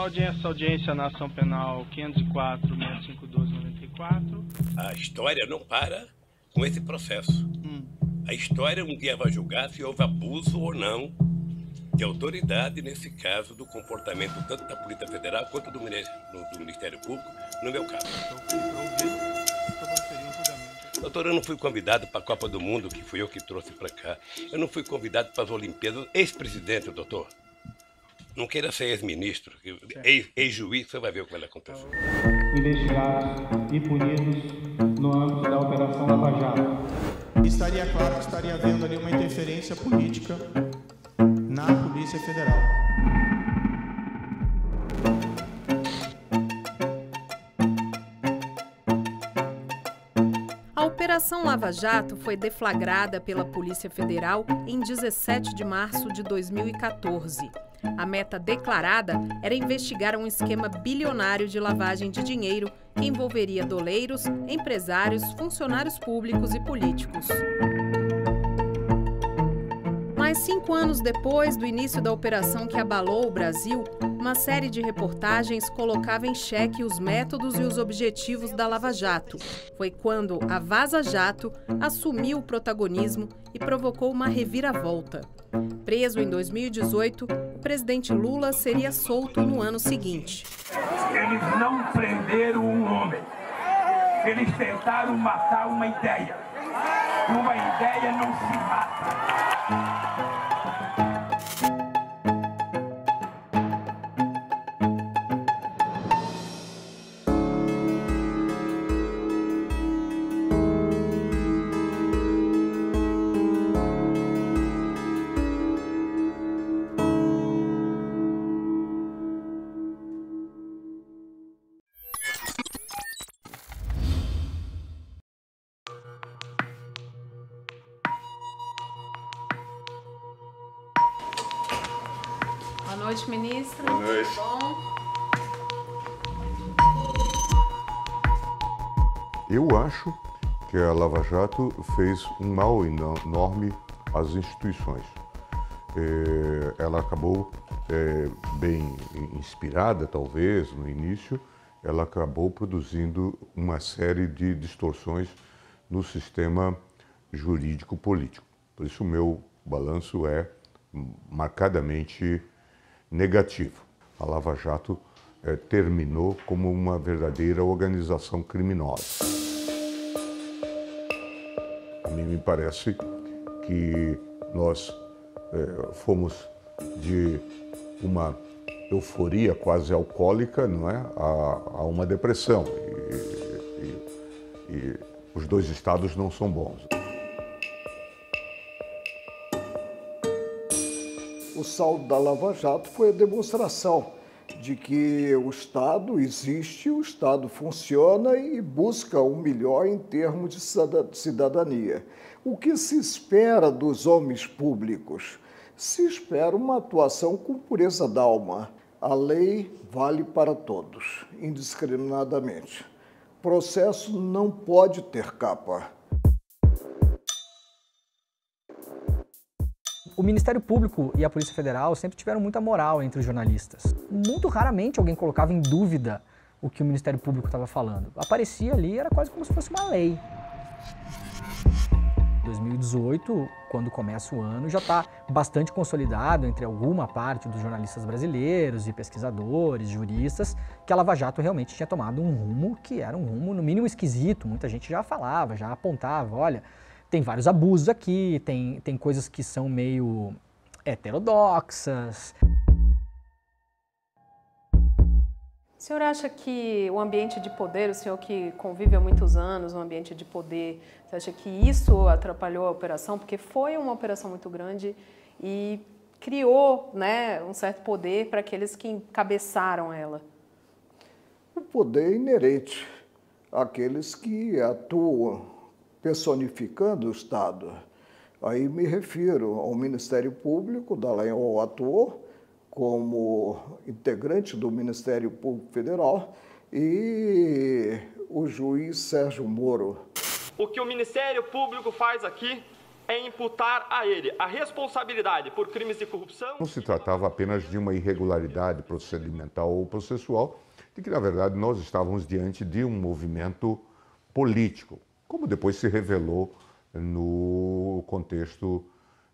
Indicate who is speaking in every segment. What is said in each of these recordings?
Speaker 1: audiência na ação penal 504-6512-94.
Speaker 2: A história não para com esse processo. A história um dia vai julgar se houve abuso ou não de autoridade, nesse caso, do comportamento tanto da Polícia Federal quanto do Ministério Público, no meu caso. Doutor, eu não fui convidado para a Copa do Mundo, que fui eu que trouxe para cá. Eu não fui convidado para as Olimpíadas. Ex-presidente, doutor. Não queira ser ex-ministro. Ex-juiz, você vai ver o que vai acontecer.
Speaker 3: Investigados e punidos no âmbito da Operação Lava Jato.
Speaker 4: Estaria claro que estaria havendo ali uma interferência política na Polícia Federal.
Speaker 5: A Operação Lava Jato foi deflagrada pela Polícia Federal em 17 de março de 2014. A meta declarada era investigar um esquema bilionário de lavagem de dinheiro que envolveria doleiros, empresários, funcionários públicos e políticos. Mas 5 anos depois do início da operação que abalou o Brasil, uma série de reportagens colocava em xeque os métodos e os objetivos da Lava Jato. Foi quando a Vaza Jato assumiu o protagonismo e provocou uma reviravolta. Preso em 2018, o presidente Lula seria solto no ano seguinte.
Speaker 6: Eles não prenderam um homem. Eles tentaram matar uma ideia. Uma ideia não se mata.
Speaker 5: Boa noite, ministro.
Speaker 7: Boa noite.
Speaker 5: Bom?
Speaker 7: Eu acho que a Lava Jato fez um mal enorme às instituições. Ela acabou bem inspirada, talvez, no início, ela acabou produzindo uma série de distorções no sistema jurídico-político. Por isso, o meu balanço é marcadamente negativo. A Lava Jato terminou como uma verdadeira organização criminosa. A mim me parece que nós fomos de uma euforia quase alcoólica, não é, a uma depressão. E os dois estados não são bons.
Speaker 8: O saldo da Lava Jato foi a demonstração de que o Estado existe, o Estado funciona e busca o melhor em termos de cidadania. O que se espera dos homens públicos? Se espera uma atuação com pureza d'alma. A lei vale para todos, indiscriminadamente. O processo não pode ter capa.
Speaker 9: O Ministério Público e a Polícia Federal sempre tiveram muita moral entre os jornalistas. Muito raramente alguém colocava em dúvida o que o Ministério Público estava falando. Aparecia ali, era quase como se fosse uma lei. 2018, quando começa o ano, já está bastante consolidado entre alguma parte dos jornalistas brasileiros e pesquisadores, juristas, que a Lava Jato realmente tinha tomado um rumo que era um rumo, no mínimo, esquisito. Muita gente já falava, já apontava, olha, tem vários abusos aqui, tem coisas que são meio heterodoxas.
Speaker 5: O senhor acha que o ambiente de poder, o senhor que convive há muitos anos no ambiente de poder, você acha que isso atrapalhou a operação? Porque foi uma operação muito grande e criou, né, um certo poder para aqueles que encabeçaram ela.
Speaker 8: O poder é inerente àqueles que atuam personificando o Estado. Aí me refiro ao Ministério Público, Dallagnol atuou como integrante do Ministério Público Federal e o juiz Sérgio Moro.
Speaker 10: O que o Ministério Público faz aqui é imputar a ele a responsabilidade por crimes de corrupção.
Speaker 7: Não se tratava apenas de uma irregularidade procedimental ou processual, de que, na verdade, nós estávamos diante de um movimento político, como depois se revelou no contexto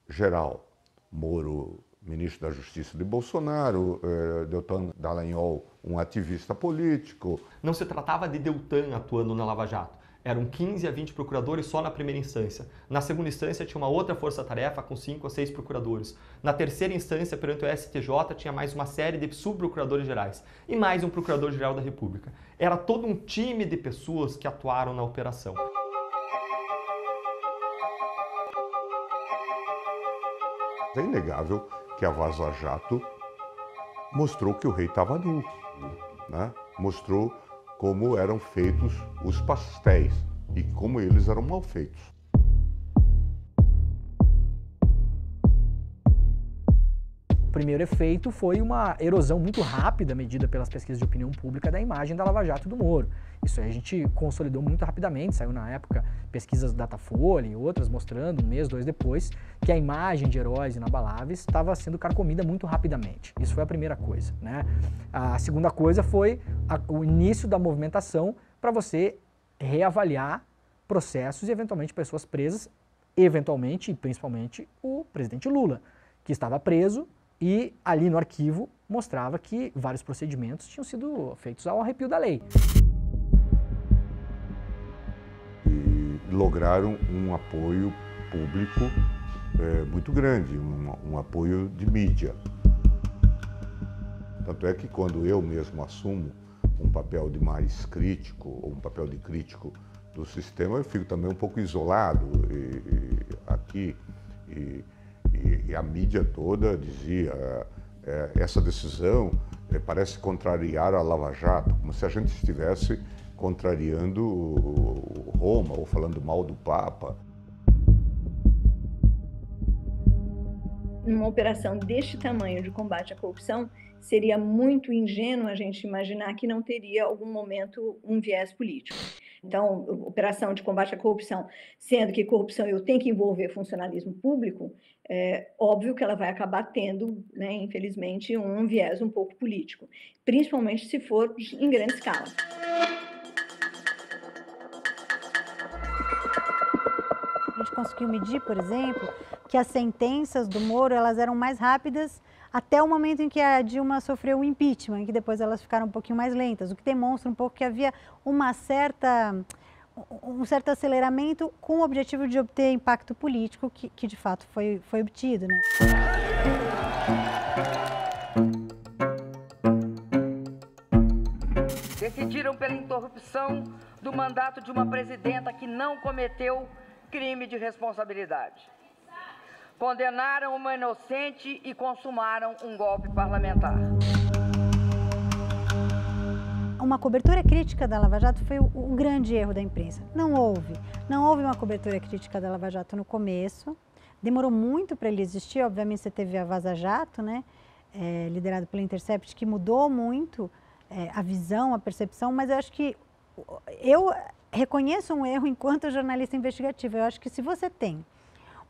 Speaker 7: geral. Moro, ministro da Justiça de Bolsonaro, Deltan Dallagnol, um ativista político.
Speaker 10: Não se tratava de Deltan atuando na Lava Jato. Eram 15 a 20 procuradores só na primeira instância. Na segunda instância tinha uma outra força-tarefa com 5 a 6 procuradores. Na terceira instância, perante o STJ, tinha mais uma série de subprocuradores gerais e mais um procurador-geral da República. Era todo um time de pessoas que atuaram na operação.
Speaker 7: É inegável que a Vaza Jato mostrou que o rei estava nu, né? Mostrou como eram feitos os pastéis e como eles eram mal feitos.
Speaker 9: O primeiro efeito foi uma erosão muito rápida, medida pelas pesquisas de opinião pública, da imagem da Lava Jato e do Moro. Isso aí a gente consolidou muito rapidamente, saiu na época pesquisas Datafolha e outras mostrando, um mês, 2 depois, que a imagem de heróis inabaláveis estava sendo carcomida muito rapidamente. Isso foi a primeira coisa, né? A segunda coisa foi o início da movimentação para você reavaliar processos e eventualmente pessoas presas, eventualmente e principalmente o presidente Lula, que estava preso e ali no arquivo mostrava que vários procedimentos tinham sido feitos ao arrepio da lei.
Speaker 7: E lograram um apoio público muito grande, um apoio de mídia. Tanto é que quando eu mesmo assumo um papel de mais crítico, ou um papel de crítico do sistema, eu fico também um pouco isolado aqui. E a mídia toda dizia essa decisão parece contrariar a Lava Jato, como se a gente estivesse contrariando Roma ou falando mal do Papa.
Speaker 11: Numa operação deste tamanho de combate à corrupção, seria muito ingênuo a gente imaginar que não teria algum momento um viés político. Então, operação de combate à corrupção, sendo que corrupção eu tenho que envolver funcionalismo público, é óbvio que ela vai acabar tendo, né, infelizmente, um viés um pouco político, principalmente se for em grande escala.
Speaker 12: A gente conseguiu medir, por exemplo, que as sentenças do Moro elas eram mais rápidas até o momento em que a Dilma sofreu o impeachment, que depois elas ficaram um pouquinho mais lentas, o que demonstra um pouco que havia um certo aceleramento com o objetivo de obter impacto político, que de fato foi obtido, né?
Speaker 13: Decidiram pela interrupção do mandato de uma presidenta que não cometeu crime de responsabilidade. Condenaram uma inocente e consumaram um golpe parlamentar.
Speaker 12: Uma cobertura crítica da Lava Jato foi o grande erro da imprensa. Não houve uma cobertura crítica da Lava Jato no começo. Demorou muito para ele existir. Obviamente você teve a Vaza Jato, né, liderado pela Intercept, que mudou muito a visão, a percepção, mas eu acho que eu reconheço um erro enquanto jornalista investigativo. Eu acho que se você tem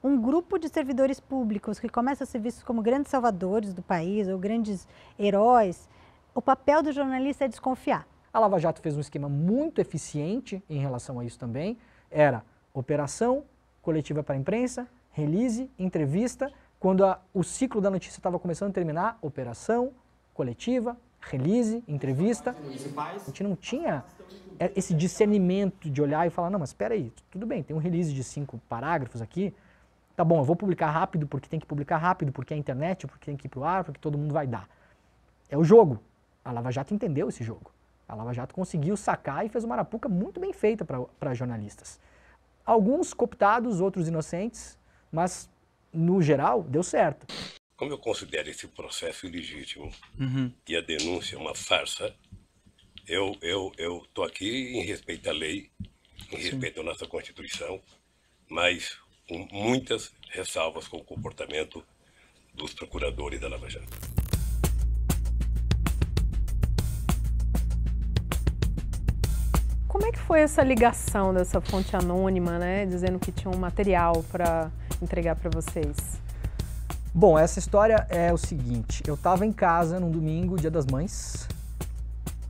Speaker 12: um grupo de servidores públicos que começam a ser vistos como grandes salvadores do país ou grandes heróis, o papel do jornalista é desconfiar.
Speaker 9: A Lava Jato fez um esquema muito eficiente em relação a isso também. Era operação, coletiva para a imprensa, release, entrevista. Quando o ciclo da notícia estava começando a terminar, operação, coletiva, release, entrevista. A gente não tinha esse discernimento de olhar e falar, não, mas espera aí, tudo bem, tem um release de 5 parágrafos aqui, tá bom, eu vou publicar rápido porque tem que publicar rápido, porque é a internet, porque tem que ir pro ar, porque todo mundo vai dar. É o jogo. A Lava Jato entendeu esse jogo. A Lava Jato conseguiu sacar e fez uma arapuca muito bem feita para jornalistas. Alguns cooptados, outros inocentes, mas, no geral, deu certo.
Speaker 2: Como eu considero esse processo ilegítimo e a denúncia uma farsa, eu estou aqui em respeito à lei, em respeito à nossa Constituição, mas com muitas ressalvas com o comportamento dos procuradores da Lava Jato.
Speaker 5: como é que foi essa ligação dessa fonte anônima, né, dizendo que tinha um material para entregar para vocês?
Speaker 9: Bom, essa história é o seguinte, eu estava em casa num domingo, Dia das Mães,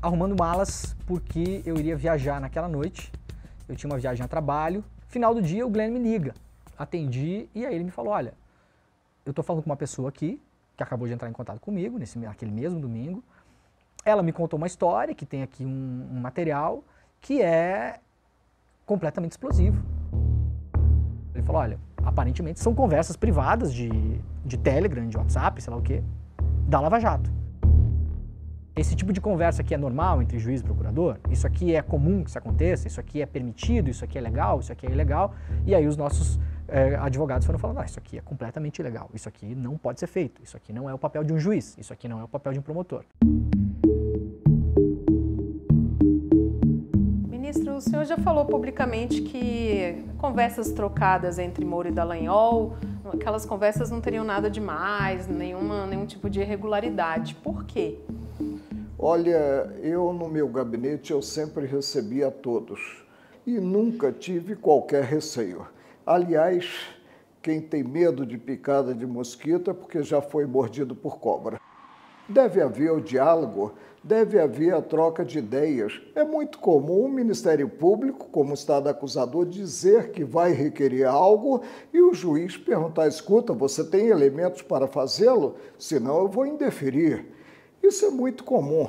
Speaker 9: arrumando malas porque eu iria viajar naquela noite, eu tinha uma viagem a trabalho, final do dia o Glenn me liga, atendi e aí ele me falou, olha, eu estou falando com uma pessoa aqui, que acabou de entrar em contato comigo, naquele mesmo domingo, ela me contou uma história, que tem aqui um material que é completamente explosivo. Ele falou, olha, aparentemente são conversas privadas de Telegram, de WhatsApp, sei lá o quê, da Lava Jato. Esse tipo de conversa aqui é normal entre juiz e procurador? Isso aqui é comum que isso aconteça? Isso aqui é permitido? Isso aqui é legal? Isso aqui é ilegal? E aí os nossos advogados foram falando, isso aqui é completamente ilegal, isso aqui não pode ser feito, isso aqui não é o papel de um juiz, isso aqui não é o papel de um promotor.
Speaker 5: Ministro, o senhor já falou publicamente que conversas trocadas entre Moro e Dallagnol, aquelas conversas não teriam nada demais, nenhum tipo de irregularidade. Por quê?
Speaker 8: Olha, eu no meu gabinete eu sempre recebi a todos e nunca tive qualquer receio. Aliás, quem tem medo de picada de mosquito é porque já foi mordido por cobra. Deve haver o diálogo, deve haver a troca de ideias. É muito comum o Ministério Público, como Estado acusador, dizer que vai requerer algo e o juiz perguntar, escuta, você tem elementos para fazê-lo? Senão eu vou indeferir. Isso é muito comum.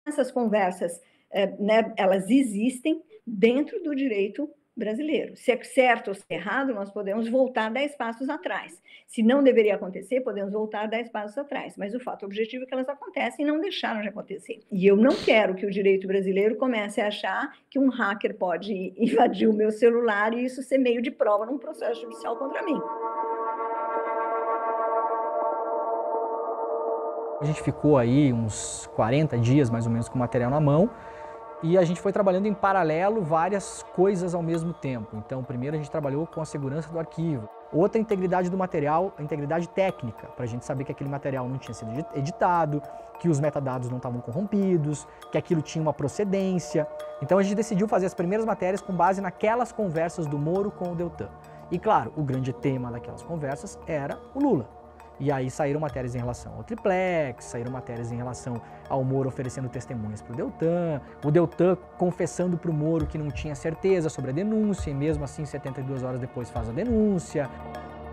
Speaker 11: Essas conversas, elas existem dentro do direito brasileiro. Se é certo ou se é errado, nós podemos voltar 10 passos atrás. Se não deveria acontecer, podemos voltar 10 passos atrás. Mas o fato objetivo é que elas acontecem e não deixaram de acontecer. E eu não quero que o direito brasileiro comece a achar que um hacker pode invadir o meu celular e isso ser meio de prova num processo judicial contra mim.
Speaker 9: A gente ficou aí uns 40 dias mais ou menos com o material na mão e a gente foi trabalhando em paralelo várias coisas ao mesmo tempo. Então, primeiro a gente trabalhou com a segurança do arquivo. Outra, a integridade do material, a integridade técnica, para a gente saber que aquele material não tinha sido editado, que os metadados não estavam corrompidos, que aquilo tinha uma procedência. Então a gente decidiu fazer as primeiras matérias com base naquelas conversas do Moro com o Deltan. E claro, o grande tema daquelas conversas era o Lula. E aí saíram matérias em relação ao triplex, saíram matérias em relação ao Moro oferecendo testemunhas para o Deltan confessando para o Moro que não tinha certeza sobre a denúncia e mesmo assim 72 horas depois faz a denúncia.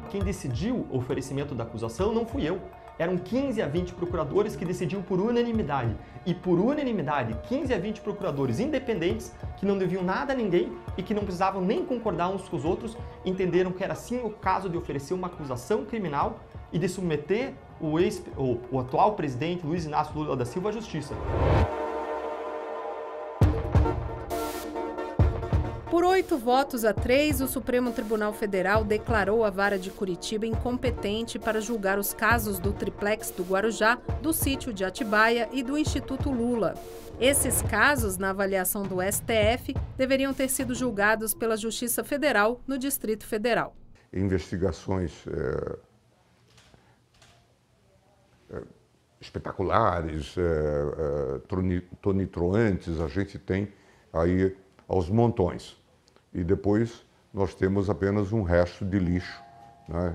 Speaker 10: Quem decidiu o oferecimento da acusação não fui eu. Eram 15 a 20 procuradores que decidiam por unanimidade. E por unanimidade, 15 a 20 procuradores independentes que não deviam nada a ninguém e que não precisavam nem concordar uns com os outros, entenderam que era sim o caso de oferecer uma acusação criminal e de submeter o atual presidente Luiz Inácio Lula da Silva à justiça.
Speaker 5: Por 8 votos a 3, o Supremo Tribunal Federal declarou a Vara de Curitiba incompetente para julgar os casos do triplex do Guarujá, do sítio de Atibaia e do Instituto Lula. Esses casos, na avaliação do STF, deveriam ter sido julgados pela Justiça Federal no Distrito Federal.
Speaker 7: Investigações espetaculares, tonitruantes, a gente tem aí aos montões. E depois nós temos apenas um resto de lixo, né,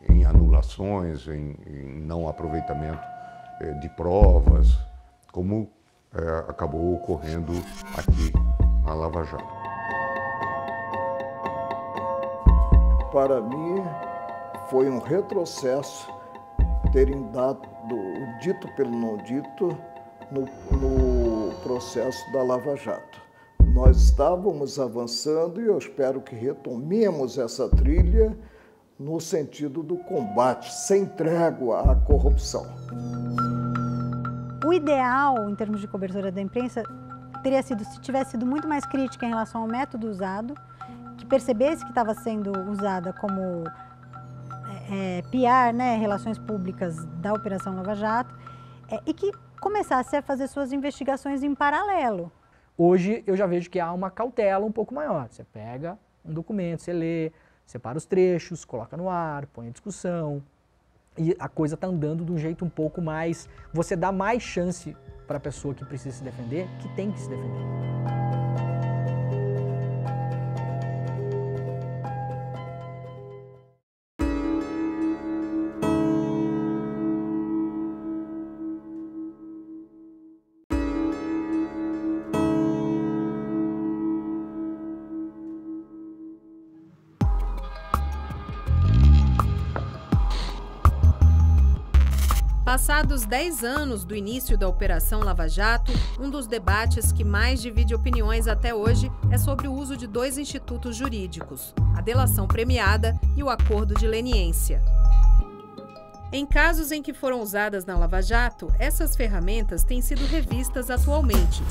Speaker 7: em anulações, em não aproveitamento de provas, como acabou ocorrendo aqui na Lava Jato.
Speaker 8: Para mim, foi um retrocesso terem dado o dito pelo não dito no processo da Lava Jato. Nós estávamos avançando e eu espero que retomemos essa trilha no sentido do combate sem trégua à corrupção.
Speaker 12: O ideal, em termos de cobertura da imprensa, teria sido se tivesse sido muito mais crítica em relação ao método usado, que percebesse que estava sendo usada como PR, né, relações públicas da Operação Lava Jato, e que começasse a fazer suas investigações em paralelo.
Speaker 9: Hoje eu já vejo que há uma cautela um pouco maior. Você pega um documento, você lê, separa os trechos, coloca no ar, põe em discussão. E a coisa está andando de um jeito um pouco mais... Você dá mais chance para a pessoa que precisa se defender, que tem que se defender.
Speaker 5: Passados 10 anos do início da Operação Lava Jato, um dos debates que mais divide opiniões até hoje é sobre o uso de 2 institutos jurídicos, a delação premiada e o acordo de leniência. Em casos em que foram usadas na Lava Jato, essas ferramentas têm sido revistas atualmente.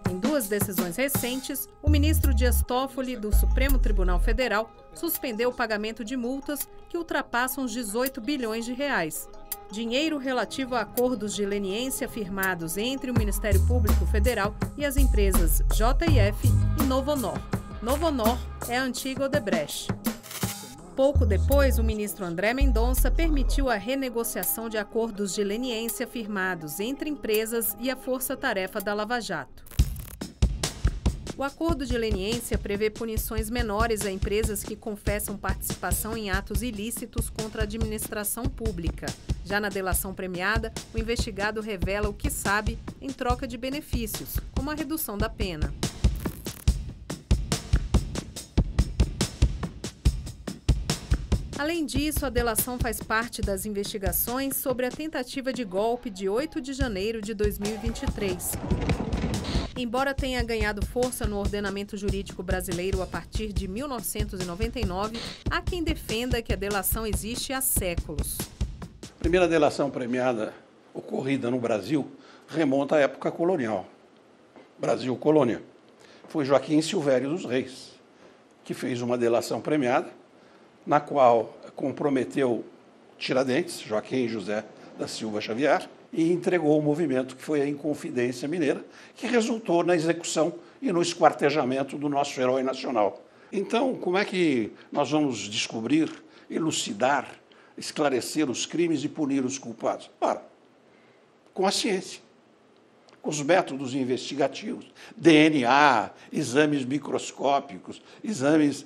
Speaker 5: Em 2 decisões recentes, o ministro Dias Toffoli, do Supremo Tribunal Federal, suspendeu o pagamento de multas que ultrapassam os 18 bilhões de reais. Dinheiro relativo a acordos de leniência firmados entre o Ministério Público Federal e as empresas JF e Novonor. Novonor é a antiga Odebrecht. Pouco depois, o ministro André Mendonça permitiu a renegociação de acordos de leniência firmados entre empresas e a força-tarefa da Lava Jato. O acordo de leniência prevê punições menores a empresas que confessam participação em atos ilícitos contra a administração pública. Já na delação premiada, o investigado revela o que sabe em troca de benefícios, como a redução da pena. Além disso, a delação faz parte das investigações sobre a tentativa de golpe de 8 de janeiro de 2023. Embora tenha ganhado força no ordenamento jurídico brasileiro a partir de 1999, há quem defenda que a delação existe há séculos.
Speaker 14: A primeira delação premiada ocorrida no Brasil remonta à época colonial. Brasil colônia. Foi Joaquim Silvério dos Reis, que fez uma delação premiada, na qual comprometeu Tiradentes, Joaquim José da Silva Xavier, e entregou o movimento que foi a Inconfidência Mineira, que resultou na execução e no esquartejamento do nosso herói nacional. Então, como é que nós vamos descobrir, elucidar, esclarecer os crimes e punir os culpados? Ora, com a ciência, com os métodos investigativos, DNA, exames microscópicos, exames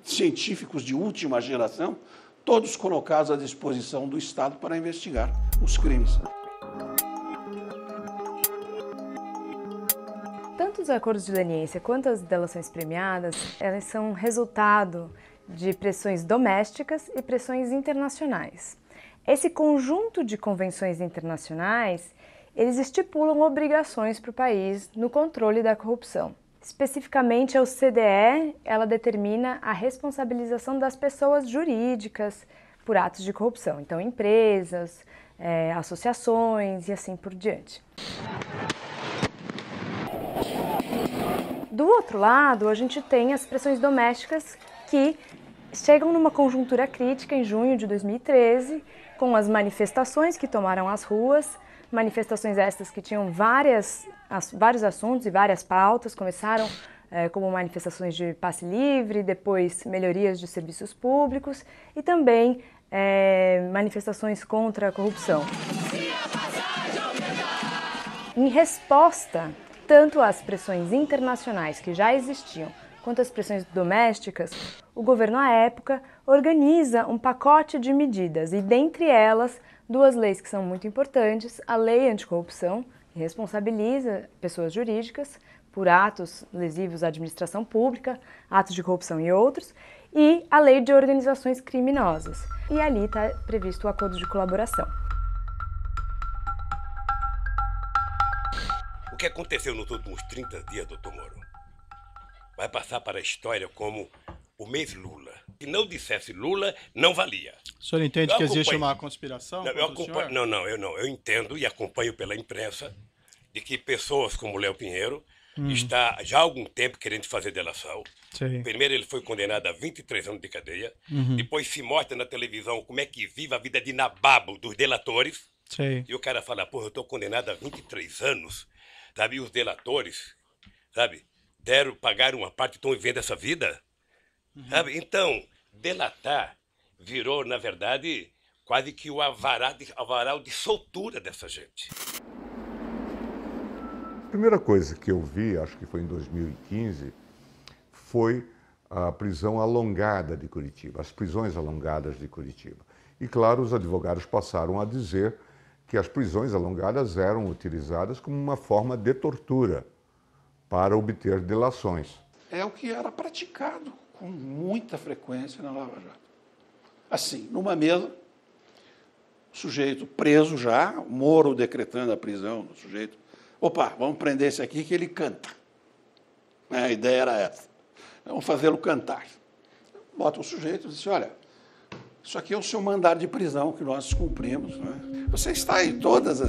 Speaker 14: científicos de última geração, todos colocados à disposição do Estado para investigar os crimes.
Speaker 15: Tanto os acordos de leniência quanto as delações premiadas, elas são resultado de pressões domésticas e pressões internacionais. Esse conjunto de convenções internacionais, eles estipulam obrigações para o país no controle da corrupção. Especificamente, a OCDE, ela determina a responsabilização das pessoas jurídicas por atos de corrupção. Então, empresas, associações e assim por diante. Do outro lado, a gente tem as pressões domésticas que chegam numa conjuntura crítica em junho de 2013, com as manifestações que tomaram as ruas, manifestações estas que tinham vários assuntos e várias pautas, começaram como manifestações de passe livre, depois melhorias de serviços públicos e também manifestações contra a corrupção. Em resposta, tanto às pressões internacionais que já existiam, quanto às pressões domésticas, o governo à época organiza um pacote de medidas e, dentre elas, 2 leis que são muito importantes: a Lei Anticorrupção, que responsabiliza pessoas jurídicas por atos lesivos à administração pública, atos de corrupção e outros, e a Lei de Organizações Criminosas. E ali está previsto o acordo de colaboração.
Speaker 2: O que aconteceu nos últimos 30 dias, doutor Moro, vai passar para a história como o mês Lula. Se não dissesse Lula, não valia.
Speaker 1: O senhor entende que existe uma conspiração?
Speaker 2: Eu entendo e acompanho pela imprensa de que pessoas como Léo Pinheiro está já há algum tempo querendo fazer delação.
Speaker 1: Sim.
Speaker 2: Primeiro ele foi condenado a 23 anos de cadeia. Depois se mostra na televisão como é que vive a vida de nababo dos delatores.
Speaker 1: Sim.
Speaker 2: E o cara fala, porra, eu estou condenado a 23 anos. Sabe, e os delatores, sabe, pagaram uma parte e estão vivendo essa vida. Sabe? Então, delatar virou, na verdade, quase que o avaral de soltura dessa gente.
Speaker 7: A primeira coisa que eu vi, acho que foi em 2015, foi a prisão alongada de Curitiba, as prisões alongadas de Curitiba. E, claro, os advogados passaram a dizer que as prisões alongadas eram utilizadas como uma forma de tortura para obter delações.
Speaker 14: É o que era praticado com muita frequência na Lava Jato. Assim, numa mesa, sujeito preso já, o Moro decretando a prisão do sujeito. Opa, vamos prender esse aqui que ele canta. A ideia era essa. Vamos fazê-lo cantar. Bota o sujeito e diz, olha, isso aqui é o seu mandado de prisão que nós cumprimos. Né? Você está em todos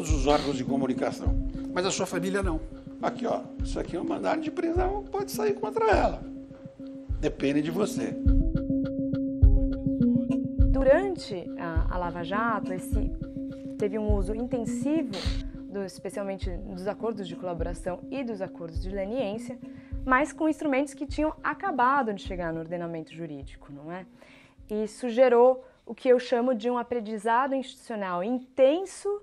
Speaker 14: os órgãos de comunicação, mas a sua família não. Aqui, ó, isso aqui é um mandado de prisão, pode sair contra ela. Depende de você.
Speaker 15: Durante a Lava Jato, teve um uso intensivo, especialmente dos acordos de colaboração e dos acordos de leniência, mas com instrumentos que tinham acabado de chegar no ordenamento jurídico, não é? Isso gerou o que eu chamo de um aprendizado institucional intenso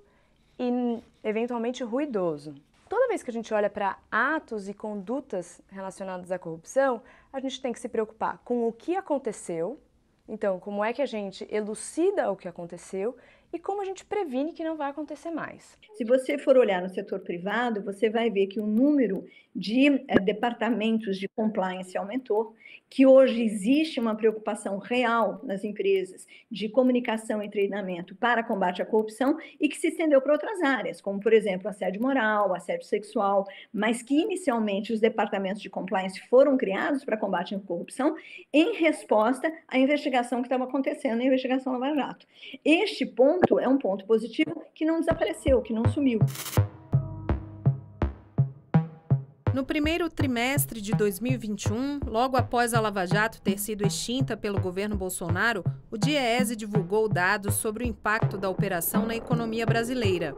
Speaker 15: e eventualmente ruidoso. Toda vez que a gente olha para atos e condutas relacionadas à corrupção, a gente tem que se preocupar com o que aconteceu, então como é que a gente elucida o que aconteceu e como a gente previne que não vai acontecer mais.
Speaker 11: Se você for olhar no setor privado, você vai ver que o número de departamentos de compliance aumentou, que hoje existe uma preocupação real nas empresas de comunicação e treinamento para combate à corrupção e que se estendeu para outras áreas, como, por exemplo, assédio moral, assédio sexual, mas que inicialmente os departamentos de compliance foram criados para combate à corrupção em resposta à investigação que estava acontecendo, a investigação Lava Jato. Este ponto é um ponto positivo que não desapareceu, que não sumiu.
Speaker 5: No primeiro trimestre de 2021, logo após a Lava Jato ter sido extinta pelo governo Bolsonaro, o DIEESE divulgou dados sobre o impacto da operação na economia brasileira.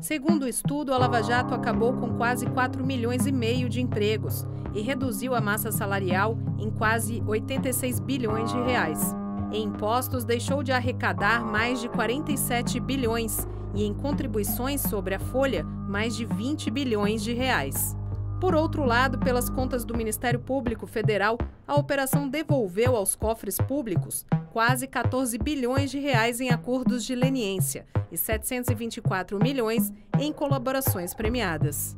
Speaker 5: Segundo o estudo, a Lava Jato acabou com quase 4,5 milhões de empregos e reduziu a massa salarial em quase 86 bilhões de reais. Em impostos, deixou de arrecadar mais de 47 bilhões e em contribuições sobre a folha, mais de 20 bilhões de reais. Por outro lado, pelas contas do Ministério Público Federal, a operação devolveu aos cofres públicos quase 14 bilhões de reais em acordos de leniência e 724 milhões em colaborações premiadas.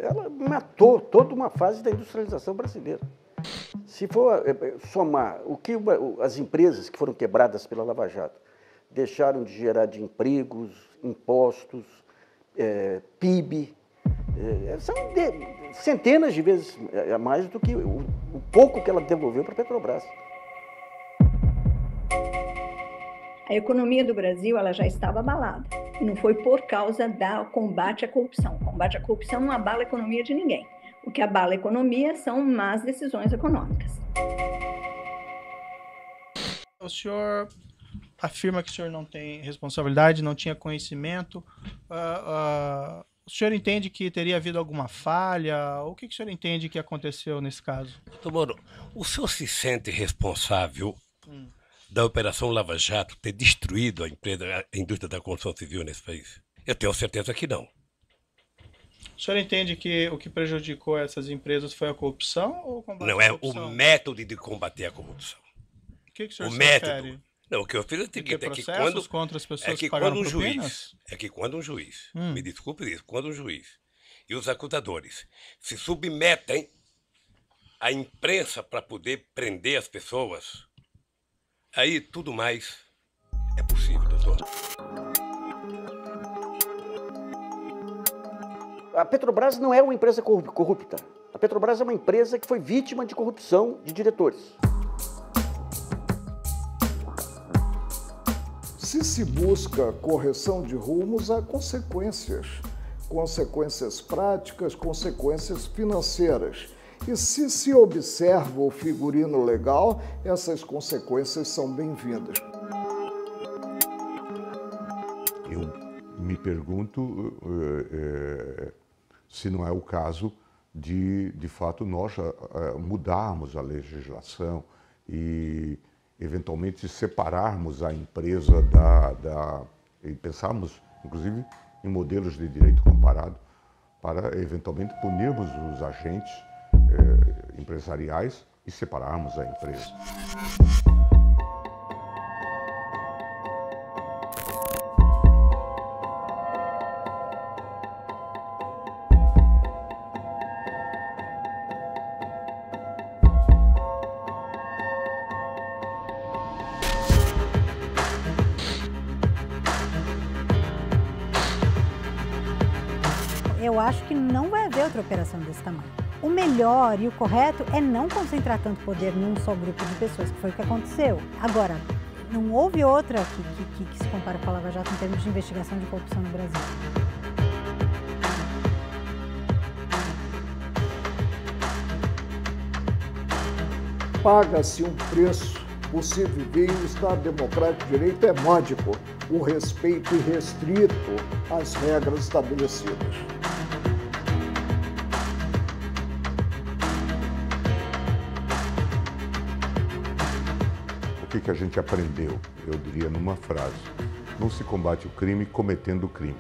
Speaker 16: Ela matou toda uma fase da industrialização brasileira. Se for somar o que as empresas que foram quebradas pela Lava Jato deixaram de gerar de empregos, impostos, PIB, são centenas de vezes a mais do que o pouco que ela devolveu para a Petrobras.
Speaker 11: A economia do Brasil ela já estava abalada. E não foi por causa do combate à corrupção. O combate à corrupção não abala a economia de ninguém. O que abala a economia são más decisões econômicas.
Speaker 1: O senhor afirma que o senhor não tem responsabilidade, não tinha conhecimento. O senhor entende que teria havido alguma falha? O que o senhor entende que aconteceu nesse caso?
Speaker 2: Doutor Moro, o senhor se sente responsável da Operação Lava Jato ter destruído a indústria da construção civil nesse país? Eu tenho certeza que não.
Speaker 1: O senhor entende que o que prejudicou essas empresas foi a corrupção ou o combate à corrupção?
Speaker 2: Não, é o método de combater a corrupção.
Speaker 1: O que o senhor
Speaker 2: se
Speaker 1: refere?
Speaker 2: Método. Não, o que eu fiz é o seguinte,
Speaker 1: contra as pessoas que pagaram propinas?
Speaker 2: quando um juiz, me desculpe isso, quando um juiz e os acusadores se submetem à imprensa para poder prender as pessoas, aí tudo mais é possível, doutor.
Speaker 16: A Petrobras não é uma empresa corrupta. A Petrobras é uma empresa que foi vítima de corrupção de diretores.
Speaker 8: Se se busca correção de rumos, há consequências. Consequências práticas, consequências financeiras. E se se observa o figurino legal, essas consequências são bem-vindas.
Speaker 7: Eu me pergunto se não é o caso de fato, nós mudarmos a legislação e eventualmente separarmos a empresa e pensarmos, inclusive, em modelos de direito comparado para eventualmente punirmos os agentes empresariais e separarmos a empresa.
Speaker 12: eu acho que não vai haver outra operação desse tamanho. O melhor e o correto é não concentrar tanto poder num só grupo de pessoas, que foi o que aconteceu. Agora, não houve outra que se compara com a Lava Jato em termos de investigação de corrupção no Brasil.
Speaker 8: Paga-se um preço por se viver em um Estado democrático de direito é módico, o respeito irrestrito às regras estabelecidas.
Speaker 7: O que a gente aprendeu? Eu diria numa frase: não se combate o crime cometendo crimes.